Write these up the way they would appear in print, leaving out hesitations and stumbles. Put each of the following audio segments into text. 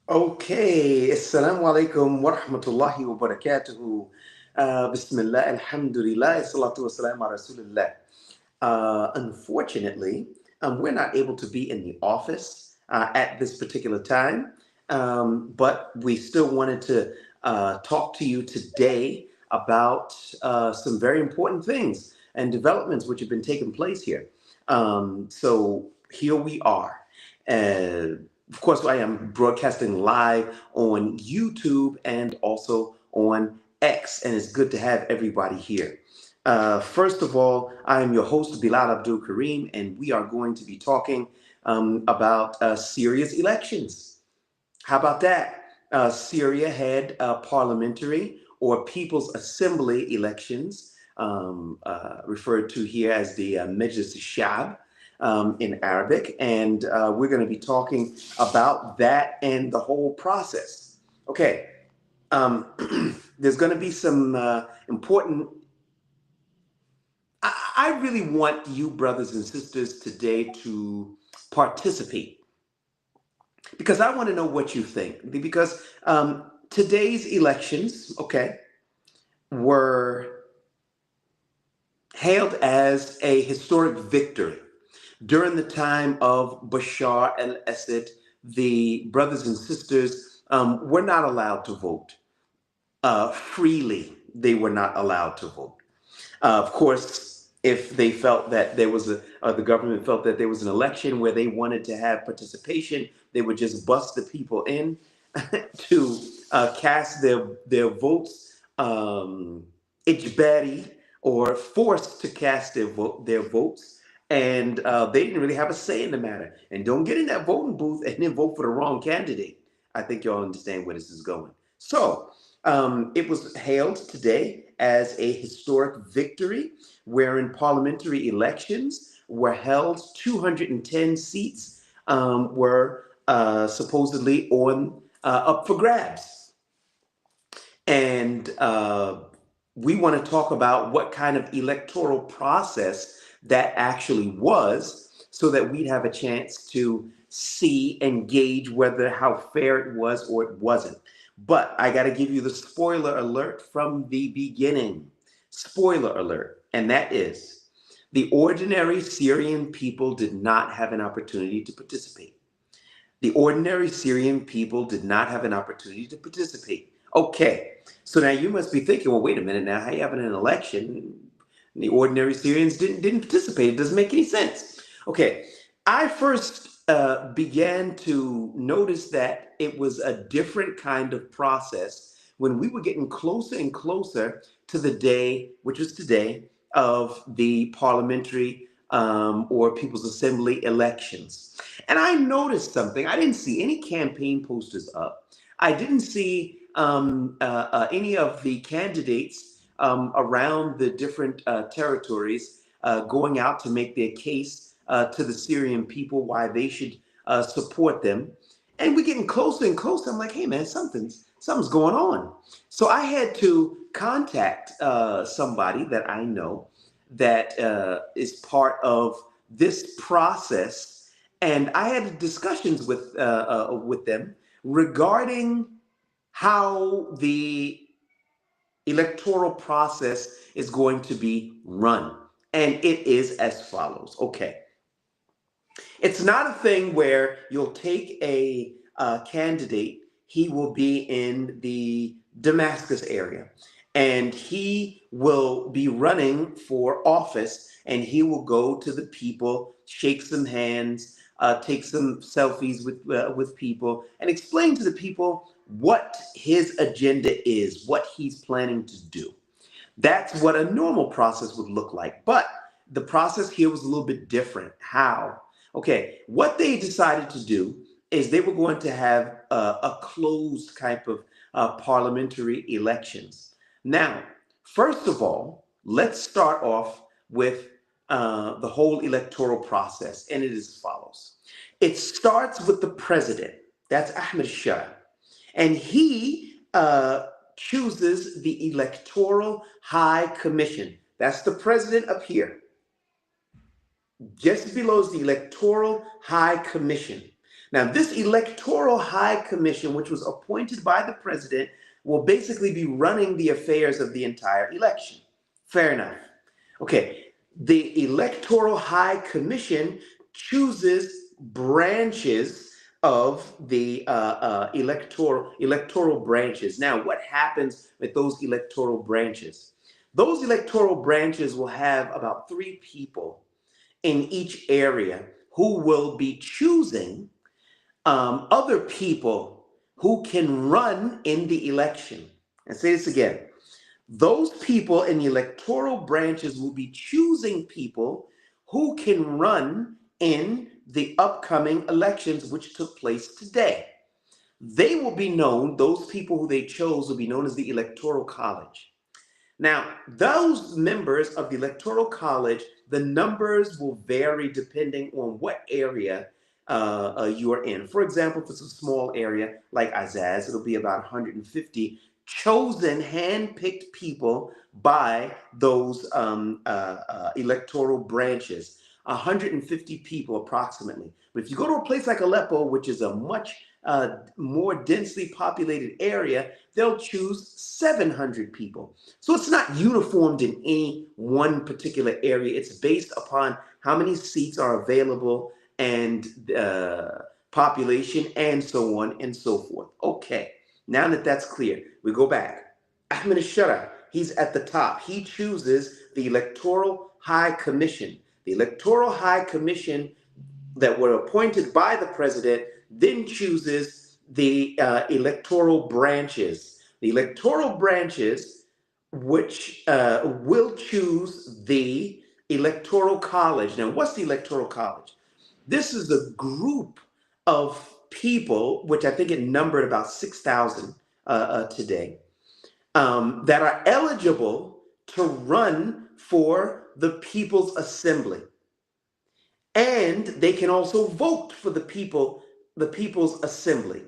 Okay, Assalamu alaikum wa rahmatullahi wa barakatuhu. Bismillah, alhamdulillah, salatu wassalam ala rasulillah. Unfortunately, we're not able to be in the office at this particular time, but we still wanted to talk to you today about some very important things and developments which have been taking place here. So here we are. Uh, of course, I am broadcasting live on YouTube and also on X, and it's good to have everybody here. First of all, I am your host, Bilal Abdul Kareem, and we are going to be talking about Syria's elections. How about that? Syria had parliamentary or People's Assembly elections, referred to here as the Majlis Shab in Arabic, and we're going to be talking about that and the whole process. Okay, um, there's going to be some important. I really want you, brothers and sisters, today to participate because I want to know what you think. Because today's elections, okay, were hailed as a historic victory. During the time of Bashar al Assad, the brothers and sisters were not allowed to vote freely. They were not allowed to vote. Of course, if they felt that there was the government felt that there was an election where they wanted to have participation, they would just bust the people in to cast their votes, ijbari, or forced to cast their votes, and they didn't really have a say in the matter. And don't get in that voting booth and then vote for the wrong candidate. I think y'all understand where this is going. So it was hailed today as a historic victory, wherein parliamentary elections were held. 210 seats were supposedly on up for grabs, and we want to talk about what kind of electoral process that actually was, so that we'd have a chance to see and gauge whether how fair it was or it wasn't. But I got to give you the spoiler alert from the beginning. Spoiler alert, and that is the ordinary Syrian people did not have an opportunity to participate. The ordinary Syrian people did not have an opportunity to participate. Okay, so now you must be thinking, well, wait a minute now, how you having an election? And the ordinary Syrians didn't participate. It doesn't make any sense. Okay, I first began to notice that it was a different kind of process when we were getting closer and closer to the day, which was today, of the parliamentary or People's Assembly elections. And I noticed something. I didn't see any campaign posters up. I didn't see any of the candidates around the different territories going out to make their case to the Syrian people why they should support them. And we're getting closer and closer. I'm like, hey man, something's going on. So I had to contact somebody that I know that is part of this process, and I had discussions with them regarding how the electoral process is going to be run. And it is as follows. Okay. It's not a thing where you'll take a candidate, he will be in the Damascus area, and he will be running for office, and he will go to the people, shake some hands, take some selfies with people, and explain to the people what his agenda is, what he's planning to do. That's what a normal process would look like. But the process here was a little bit different. How? Okay, what they decided to do is they were going to have a closed type of parliamentary elections. Now, first of all, let's start off with the whole electoral process, and it is as follows. It starts with the president. That's Ahmed Shah, and he chooses the Electoral High Commission. That's the president up here. Just below is the Electoral High Commission. Now, this electoral high commission, which was appointed by the president, will basically be running the affairs of the entire election. Fair enough. Okay, the electoral high commission chooses branches of the electoral branches. Now, what happens with those electoral branches? Those electoral branches will have about 3 people in each area who will be choosing other people who can run in the election. And say this again. Those people in the electoral branches will be choosing people who can run in the upcoming elections, which took place today. They will be known, those people who they chose will be known as the Electoral College. Now, those members of the Electoral College, the numbers will vary depending on what area you are in. For example, if it's a small area like Azaz, it'll be about 150 chosen, hand-picked people by those electoral branches. 150 people approximately. But if you go to a place like Aleppo, which is a much more densely populated area, they'll choose 700 people. So it's not uniformed in any one particular area. It's based upon how many seats are available and population and so on and so forth. Okay, now that that's clear, we go back. Ahmed al-Shara, he's at the top. He chooses the Electoral High Commission. The Electoral High Commission that were appointed by the president then chooses the electoral branches. The electoral branches, which will choose the Electoral College. Now, what's the Electoral College? This is a group of people, which I think it numbered about 6,000 today, that are eligible to run for the People's Assembly. And they can also vote for the People's Assembly.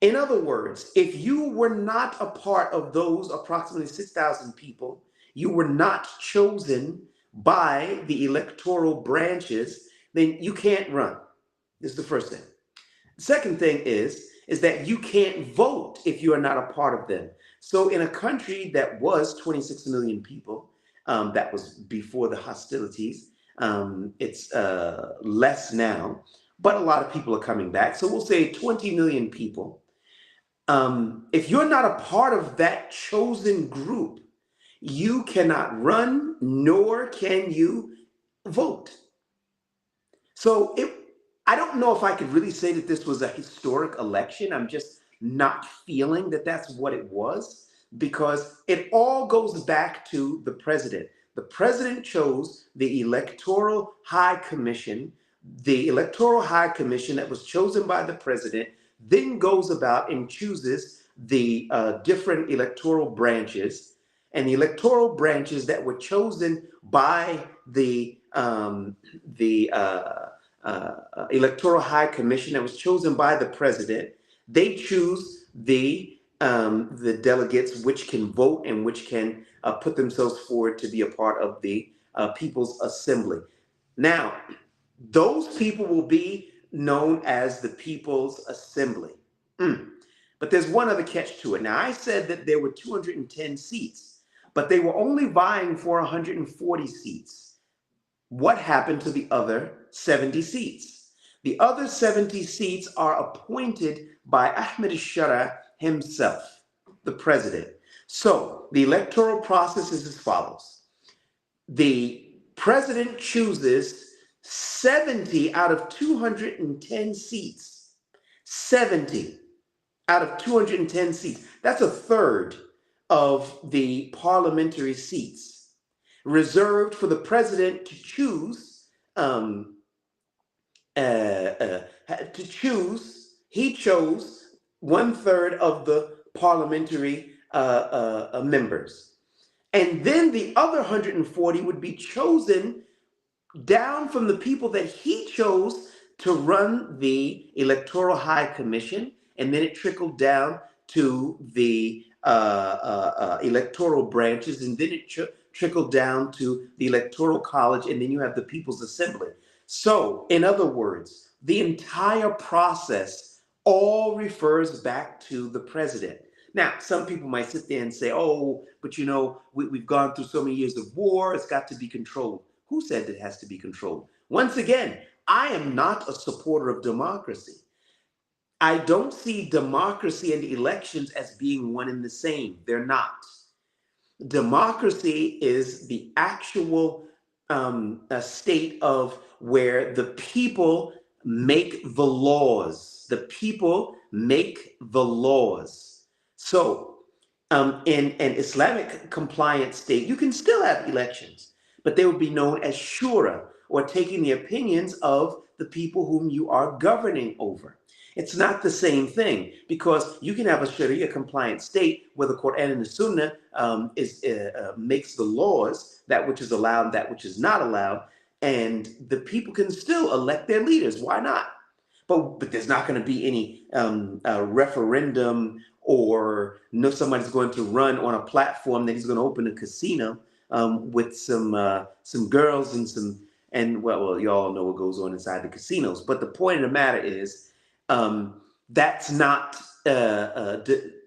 In other words, if you were not a part of those approximately 6,000 people, you were not chosen by the electoral branches, then you can't run. This is the first thing. The second thing is that you can't vote if you are not a part of them. So in a country that was 26 million people, that was before the hostilities, it's less now, but a lot of people are coming back. So we'll say 20 million people. If you're not a part of that chosen group, you cannot run, nor can you vote. So I don't know if I could really say that this was a historic election. I'm just not feeling that that's what it was, because it all goes back to the president. The president chose the Electoral High Commission. The Electoral High Commission that was chosen by the president then goes about and chooses the different electoral branches, and the electoral branches that were chosen by the Electoral High Commission that was chosen by the president. They choose the delegates which can vote and which can put themselves forward to be a part of the People's Assembly. Now, those people will be known as the People's Assembly. But there's one other catch to it. Now, I said that there were 210 seats, but they were only vying for 140 seats. What happened to the other 70 seats? The other 70 seats are appointed by Ahmed al-Shara himself, the president. So the electoral process is as follows. The president chooses 70 out of 210 seats. 70 out of 210 seats. That's a third of the parliamentary seats reserved for the president to choose. He chose 1/3 of the parliamentary members. And then the other 140 would be chosen down from the people that he chose to run the Electoral High Commission, and then it trickled down to the electoral branches, and then it trickled down to the Electoral College, and then you have the People's Assembly. So, in other words, the entire process all refers back to the president. Now, some people might sit there and say, oh, but we've gone through so many years of war, it's got to be controlled. Who said it has to be controlled? Once again, I am not a supporter of democracy. I don't see democracy and elections as being one and the same. They're not. Democracy is the actual a state of where the people make the laws. The people make the laws. So, in an Islamic compliant state, you can still have elections, but they would be known as shura, or taking the opinions of the people whom you are governing over. It's not the same thing, because you can have a Sharia compliant state where the Quran and the Sunnah makes the laws, that which is allowed, that which is not allowed, and the people can still elect their leaders. Why not? But there's not going to be any referendum, or no, somebody's going to run on a platform that he's going to open a casino with some girls and well, you all know what goes on inside the casinos. But the point of the matter is, that's not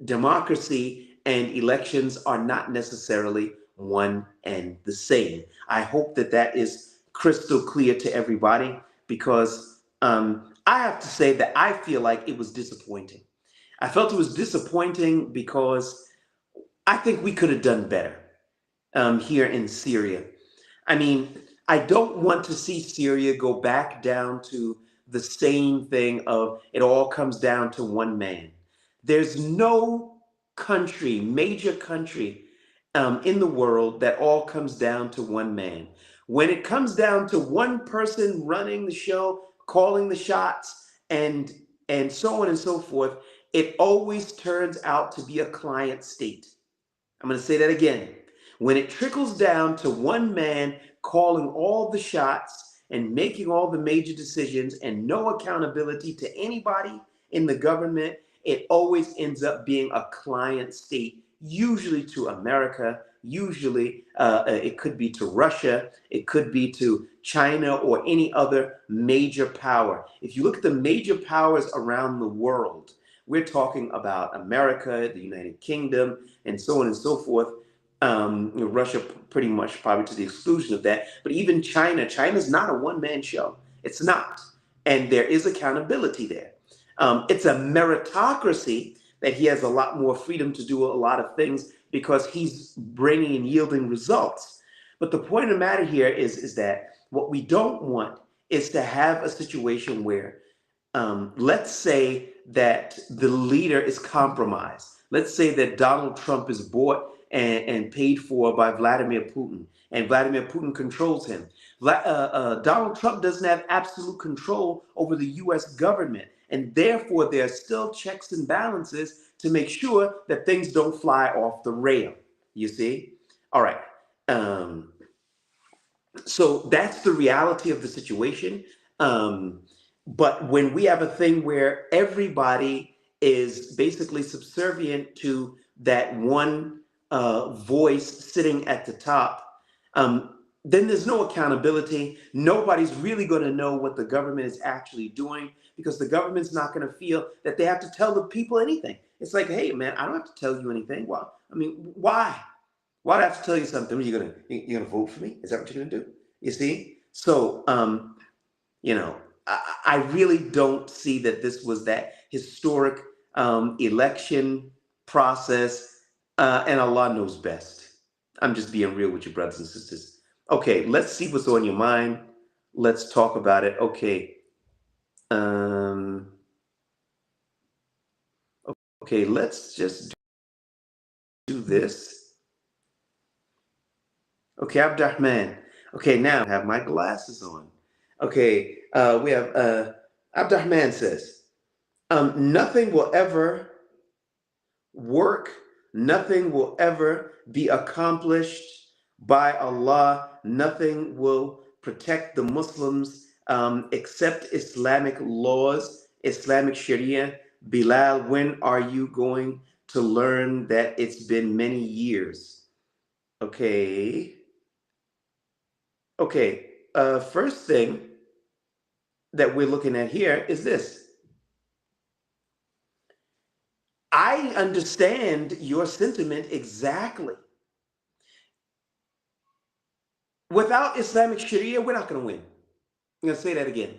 democracy and elections are not necessarily one and the same. I hope that that is crystal clear to everybody, because I have to say that I feel like it was disappointing. I felt it was disappointing because I think we could have done better here in Syria. I mean, I don't want to see Syria go back down to the same thing of it all comes down to one man. There's no country, major country in the world that all comes down to one man. When it comes down to one person running the show, calling the shots, and so on and so forth, it always turns out to be a client state. I'm going to say that again. When it trickles down to one man calling all the shots and making all the major decisions and no accountability to anybody in the government, it always ends up being a client state, usually to America. Usually it could be to Russia, it could be to China, or any other major power. If you look at the major powers around the world, we're talking about America, the United Kingdom, and so on and so forth. Russia pretty much probably to the exclusion of that. But even China's not a one-man show. It's not. And there is accountability there. It's a meritocracy that he has a lot more freedom to do a lot of things because he's bringing and yielding results. But the point of the matter here is that what we don't want is to have a situation where let's say that the leader is compromised. Let's say that Donald Trump is bought and paid for by Vladimir Putin, and Vladimir Putin controls him. Donald Trump doesn't have absolute control over the US government, and therefore there are still checks and balances to make sure that things don't fly off the rail. You see? All right. So that's the reality of the situation. But when we have a thing where everybody is basically subservient to that one voice sitting at the top, then there's no accountability. Nobody's really going to know what the government is actually doing, because the government's not going to feel that they have to tell the people anything. It's like, hey, man, I don't have to tell you anything. Well, I mean, why? Why do I have to tell you something? You're gonna vote for me? Is that what you're gonna do? You see? So you know, I really don't see that this was that historic election process, and Allah knows best. I'm just being real with you, brothers and sisters. Okay, let's see what's on your mind. Let's talk about it. Okay. Um, okay, let's just do this. Okay, Abdurrahman. Okay, now I have my glasses on. Okay, we have Abdurrahman says, nothing will ever work, nothing will ever be accomplished by Allah, nothing will protect the Muslims except Islamic laws, Islamic Sharia. Bilal, when are you going to learn that it's been many years? Okay. Okay, first thing, that we're looking at here is this. I understand your sentiment exactly. Without Islamic Sharia, we're not going to win. I'm going to say that again.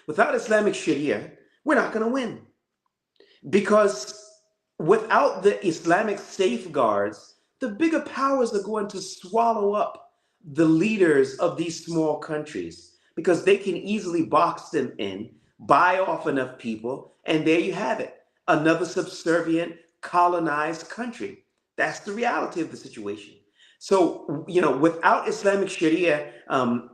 Without Islamic Sharia, we're not going to win. Because without the Islamic safeguards, the bigger powers are going to swallow up the leaders of these small countries because they can easily box them in, buy off enough people, and there you have it. Another subservient, colonized country. That's the reality of the situation. So, without Islamic Sharia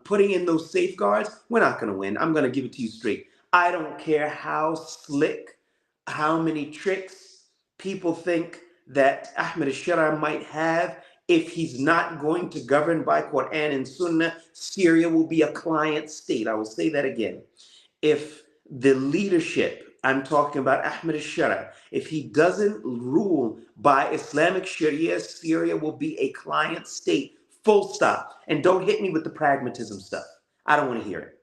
putting in those safeguards, we're not going to win. I'm going to give it to you straight. I don't care how slick, how many tricks people think that Ahmed al-Shara might have. If he's not going to govern by Quran and Sunnah, Syria will be a client state. I will say that again. If the leadership, I'm talking about Ahmed al-Shara, if he doesn't rule by Islamic Sharia, Syria will be a client state, full stop. And don't hit me with the pragmatism stuff. I don't want to hear it.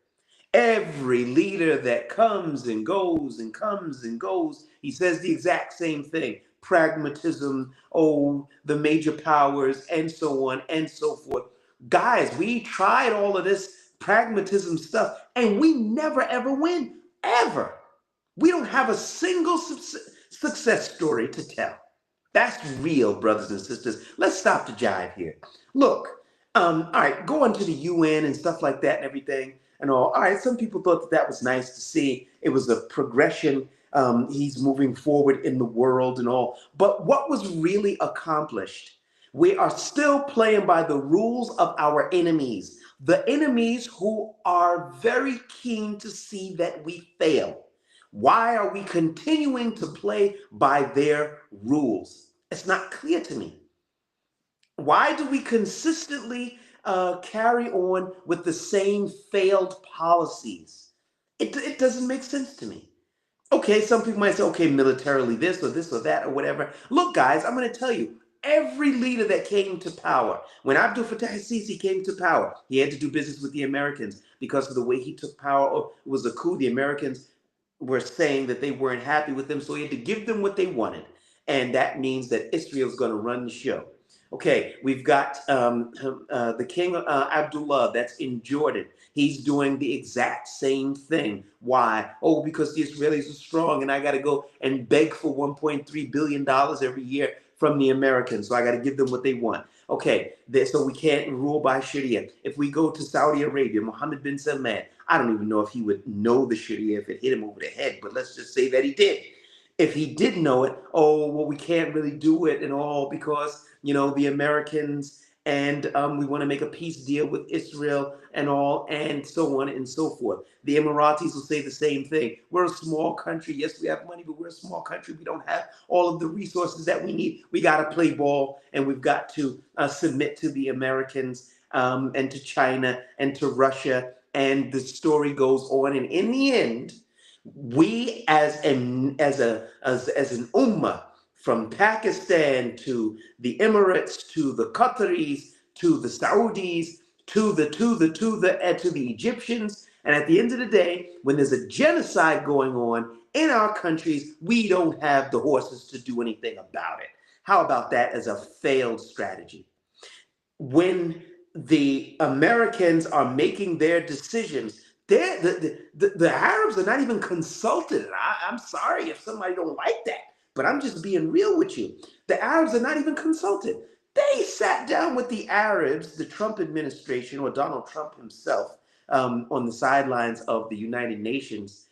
Every leader that comes and goes and comes and goes, he says the exact same thing. Pragmatism, oh, the major powers, and so on and so forth. Guys, we tried all of this pragmatism stuff and we never ever win, ever. We don't have a single success story to tell. That's real, brothers and sisters. Let's stop the jive here. Look, all right, going to the UN and stuff like that and everything and all. All right, some people thought that was nice to see. It was a progression. He's moving forward in the world and all. But what was really accomplished? We are still playing by the rules of our enemies, the enemies who are very keen to see that we fail. Why are we continuing to play by their rules? It's not clear to me. Why do we consistently carry on with the same failed policies? It doesn't make sense to me. Okay, some people might say, okay, militarily this or that or whatever. Look, guys, I'm going to tell you, every leader that came to power, when Abdul Fattah al-Sisi came to power, he had to do business with the Americans because of the way he took power. Oh, it was a coup. The Americans were saying that they weren't happy with them, so he had to give them what they wanted. And that means that Israel's going to run the show. Okay, we've got the King Abdullah that's in Jordan. He's doing the exact same thing. Why? Oh, because the Israelis are strong and I got to go and beg for $1.3 billion every year from the Americans. So I got to give them what they want. Okay, so we can't rule by Sharia. If we go to Saudi Arabia, Mohammed bin Salman, I don't even know if he would know the Sharia if it hit him over the head, but let's just say that he did. If he did know it, oh, well, we can't really do it and all because, the Americans and we want to make a peace deal with Israel and all and so on and so forth. The Emiratis will say the same thing. We're a small country. Yes, we have money, but we're a small country. We don't have all of the resources that we need. We got to play ball and we've got to submit to the Americans and to China and to Russia. And the story goes on. And in the end, we as an ummah, from Pakistan to the Emirates to the Qataris to the Saudis to the Egyptians, and at the end of the day, when there's a genocide going on in our countries, we don't have the horses to do anything about it. How about that as a failed strategy? When the Americans are making their decisions, the Arabs are not even consulted. I'm sorry if somebody don't like that, but I'm just being real with you. The Arabs are not even consulted. They sat down with the Arabs, the Trump administration, or Donald Trump himself, on the sidelines of the United Nations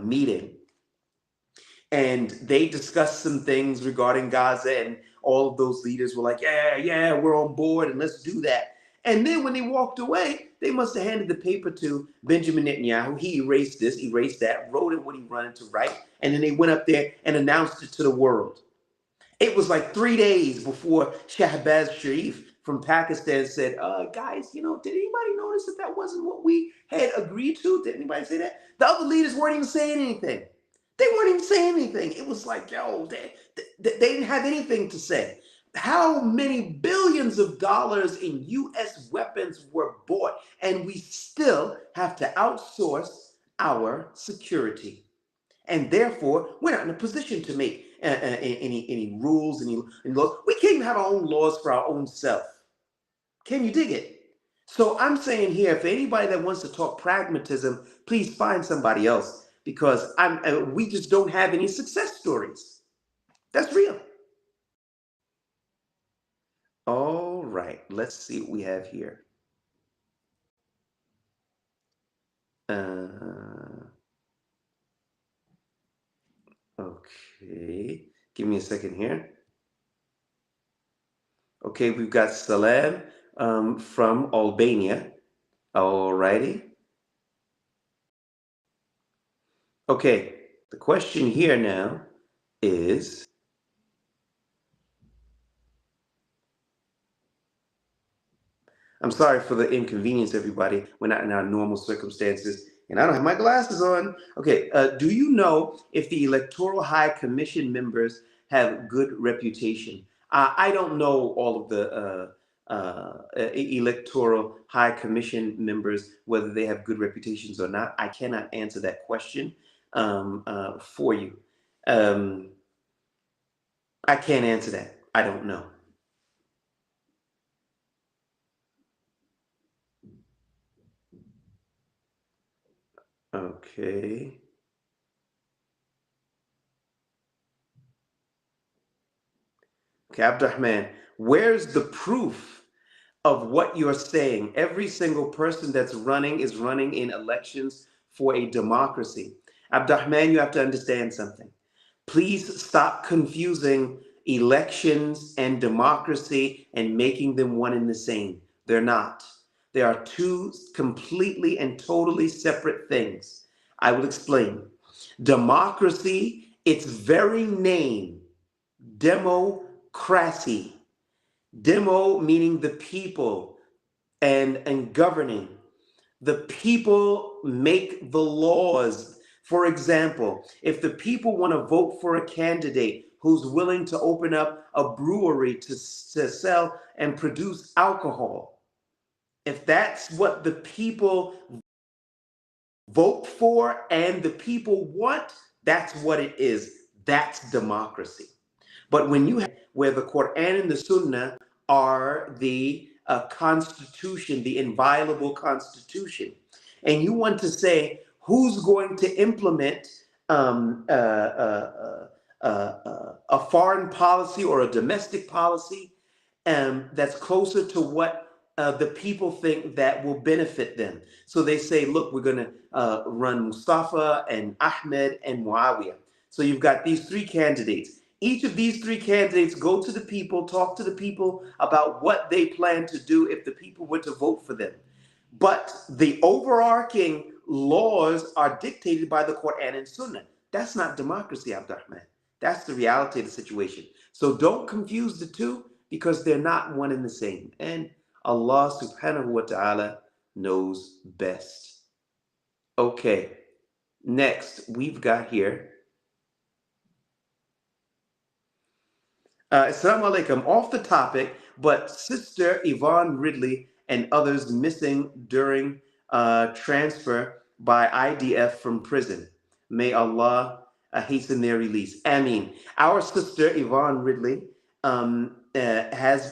meeting, and they discussed some things regarding Gaza, and all of those leaders were like, yeah, we're on board, and let's do that. And then when they walked away, they must have handed the paper to Benjamin Netanyahu. He erased this, erased that, wrote it what he wanted to write, and then they went up there and announced it to the world. It was like 3 days before Shahbaz Sharif from Pakistan said, guys, did anybody notice that wasn't what we had agreed to? Did anybody say that? The other leaders weren't even saying anything. They weren't even saying anything. It was like, yo, they didn't have anything to say. How many billions of dollars in US weapons were bought, and we still have to outsource our security? And therefore, we're not in a position to make any rules, any laws. We can't even have our own laws for our own self. Can you dig it? So I'm saying here, if anybody that wants to talk pragmatism, please find somebody else because we just don't have any success stories. That's real. All right, let's see what we have here. Uh, okay, give me a second here. Okay, we've got Salam from Albania. All righty. Okay, the question here now is, I'm sorry for the inconvenience, everybody. We're not in our normal circumstances, and I don't have my glasses on. Okay, do you know if the Electoral High Commission members have good reputation? I don't know all of the Electoral High Commission members, whether they have good reputations or not. I cannot answer that question for you. Um, I can't answer that. I don't know. Okay. Okay, Abdurrahman, where's the proof of what you're saying? Every single person that's running is running in elections for a democracy. Abdurrahman, you have to understand something. Please stop confusing elections and democracy and making them one and the same. They're not. They are two completely and totally separate things. I will explain. Democracy, its very name, democracy. Demo meaning the people and governing. The people make the laws. For example, if the people want to vote for a candidate who's willing to open up a brewery to sell and produce alcohol, if that's what the people vote for and the people want, that's what it is. That's democracy. But when you have where the Quran and the Sunnah are the constitution, the inviolable constitution, and you want to say who's going to implement a foreign policy or a domestic policy that's closer to what the people think that will benefit them. So they say, look, we're going to run Mustafa and Ahmed and Muawiyah. So you've got these three candidates. Each of these three candidates go to the people, talk to the people about what they plan to do if the people were to vote for them. But the overarching laws are dictated by the Quran and Sunnah. That's not democracy, Abdurrahman. That's the reality of the situation. So don't confuse the two because they're not one and the same. And Allah subhanahu wa ta'ala knows best. Okay, next we've got here. Assalamu alaikum. Off the topic, but Sister Yvonne Ridley and others missing during transfer by IDF from prison. May Allah hasten their release. Ameen. Our sister Yvonne Ridley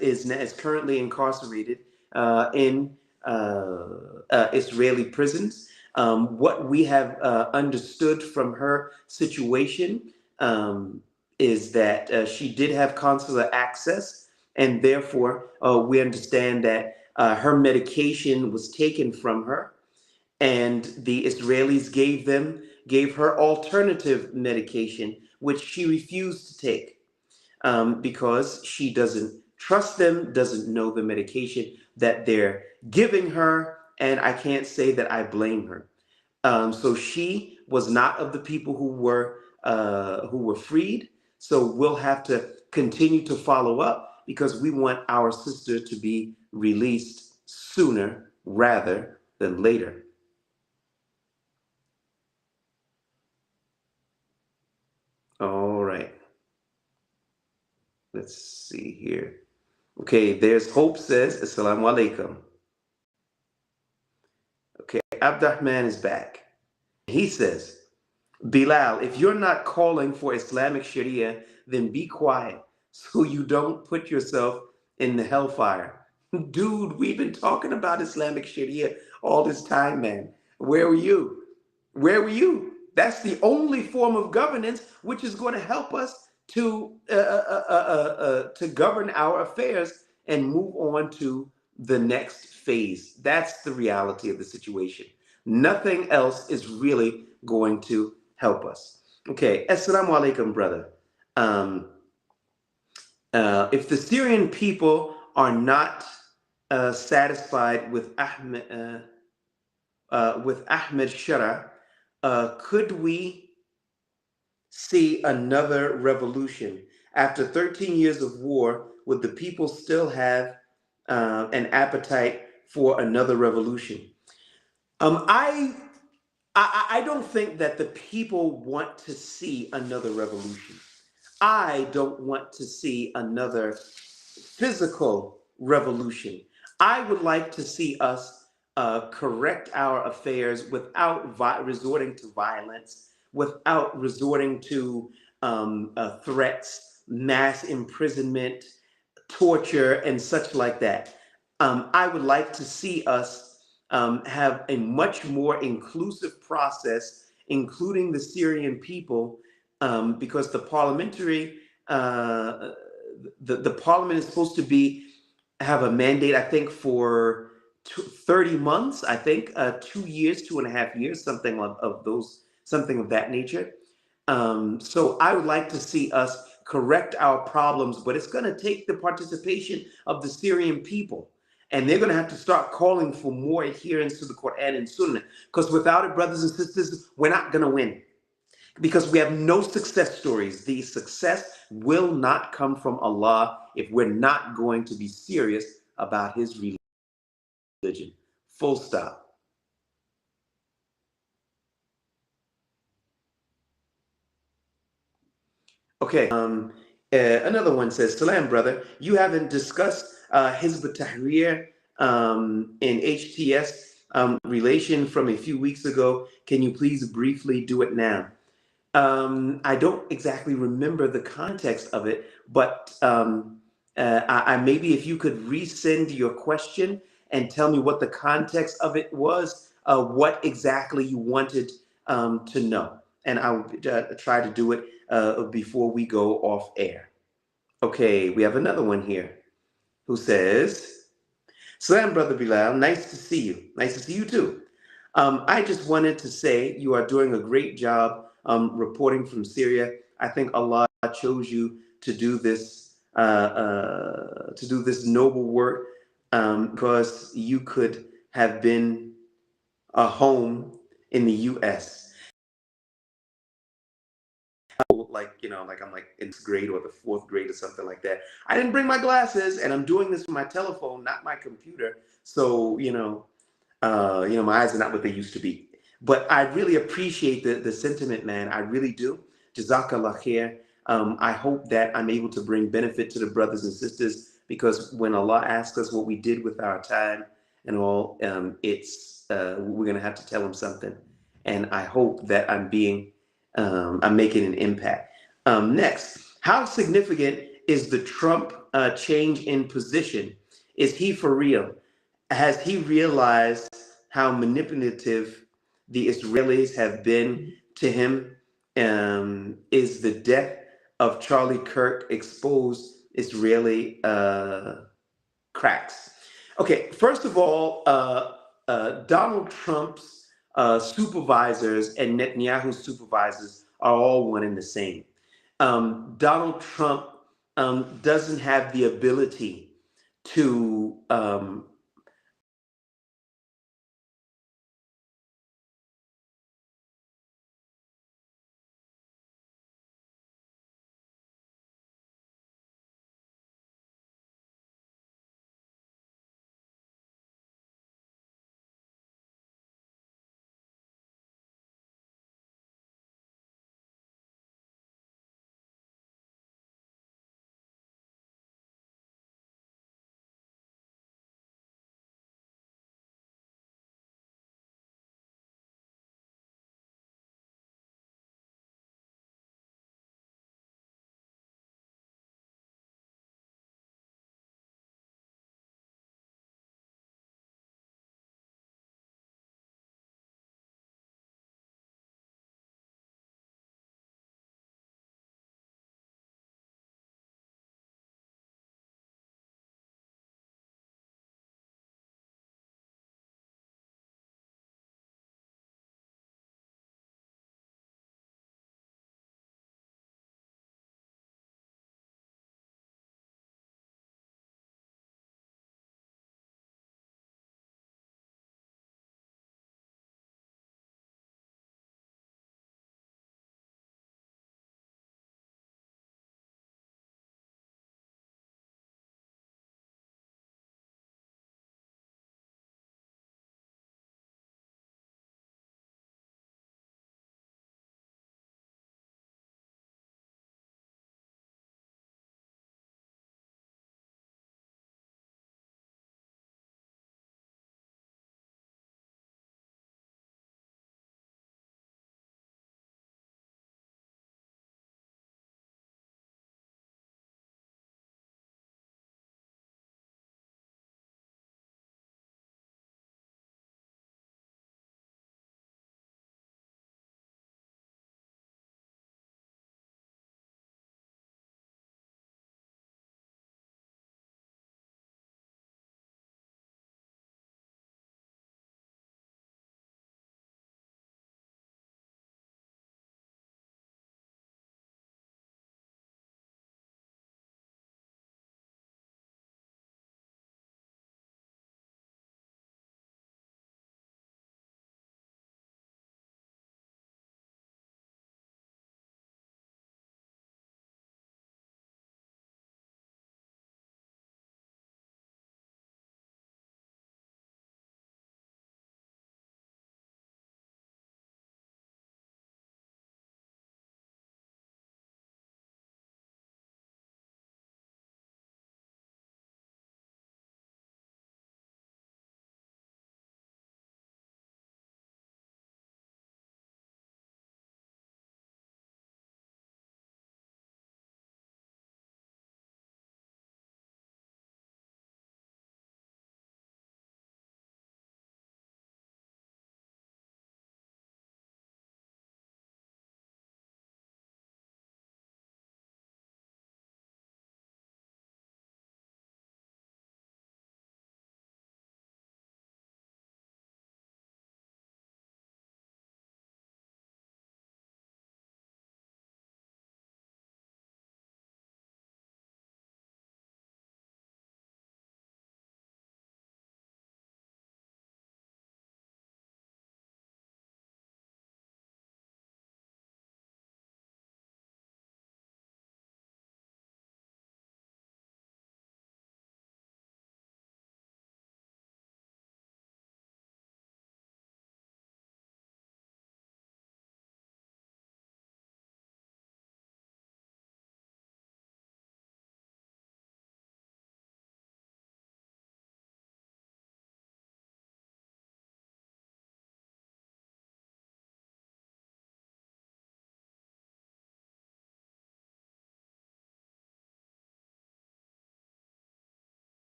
is currently incarcerated in Israeli prisons. What we have understood from her situation. Is that she did have consular access, and therefore we understand that her medication was taken from her, and the Israelis gave her alternative medication, which she refused to take because she doesn't trust them, doesn't know the medication that they're giving her, and I can't say that I blame her. So she was not of the people who were freed. So we'll have to continue to follow up because we want our sister to be released sooner rather than later. All right. let's see here. Okay, there's Hope says, Assalamu alaikum. Okay, Abdurrahman is back. He says, Bilal, if you're not calling for Islamic Sharia, then be quiet so you don't put yourself in the hellfire. Dude, we've been talking about Islamic Sharia all this time, man. Where were you? Where were you? That's the only form of governance which is going to help us to govern our affairs and move on to the next phase. That's the reality of the situation. Nothing else is really going to help us. Okay, assalamu alaikum, brother. Um, if the Syrian people are not satisfied with Ahmed Shara, could we see another revolution? After 13 years of war, would the people still have an appetite for another revolution? Um, I, I don't think that the people want to see another revolution. I don't want to see another physical revolution. I would like to see us correct our affairs without resorting to violence, without resorting to threats, mass imprisonment, torture, and such like that. I would like to see us have a much more inclusive process, including the Syrian people, because the parliamentary, the parliament is supposed to be have a mandate, I think, for 30 months. I think 2 years, 2.5 years, something of those, something of that nature. So I would like to see us correct our problems, but it's going to take the participation of the Syrian people. And they're going to have to start calling for more adherence to the Quran and Sunnah. Because without it, brothers and sisters, we're not going to win. Because we have no success stories. The success will not come from Allah if we're not going to be serious about His religion. Full stop. Okay. Another one says, Salam, brother, you haven't discussed Hizb Tahrir in HTS relation from a few weeks ago. Can you please briefly do it now? I don't exactly remember the context of it, but I maybe if you could resend your question and tell me what the context of it was, what exactly you wanted to know, and I'll try to do it before we go off air. Okay, we have another one here who says, Salam, Brother Bilal. Nice to see you. Nice to see you too. I just wanted to say you are doing a great job reporting from Syria. I think Allah chose you to do this noble work because you could have been a home in the U.S. Like, like I'm like in grade or the fourth grade or something like that. I didn't bring my glasses, and I'm doing this with my telephone, not my computer. So my eyes are not what they used to be. But I really appreciate the sentiment, man. I really do. Jazakallah khair. I hope that I'm able to bring benefit to the brothers and sisters, because when Allah asks us what we did with our time and all, we're gonna have to tell Him something. And I hope that I'm making an impact. Next, how significant is the Trump change in position? Is he for real? Has he realized how manipulative the Israelis have been to him? Is the death of Charlie Kirk exposed Israeli cracks? Okay, first of all, Donald Trump's supervisors and Netanyahu's supervisors are all one and the same. Donald Trump doesn't have the ability to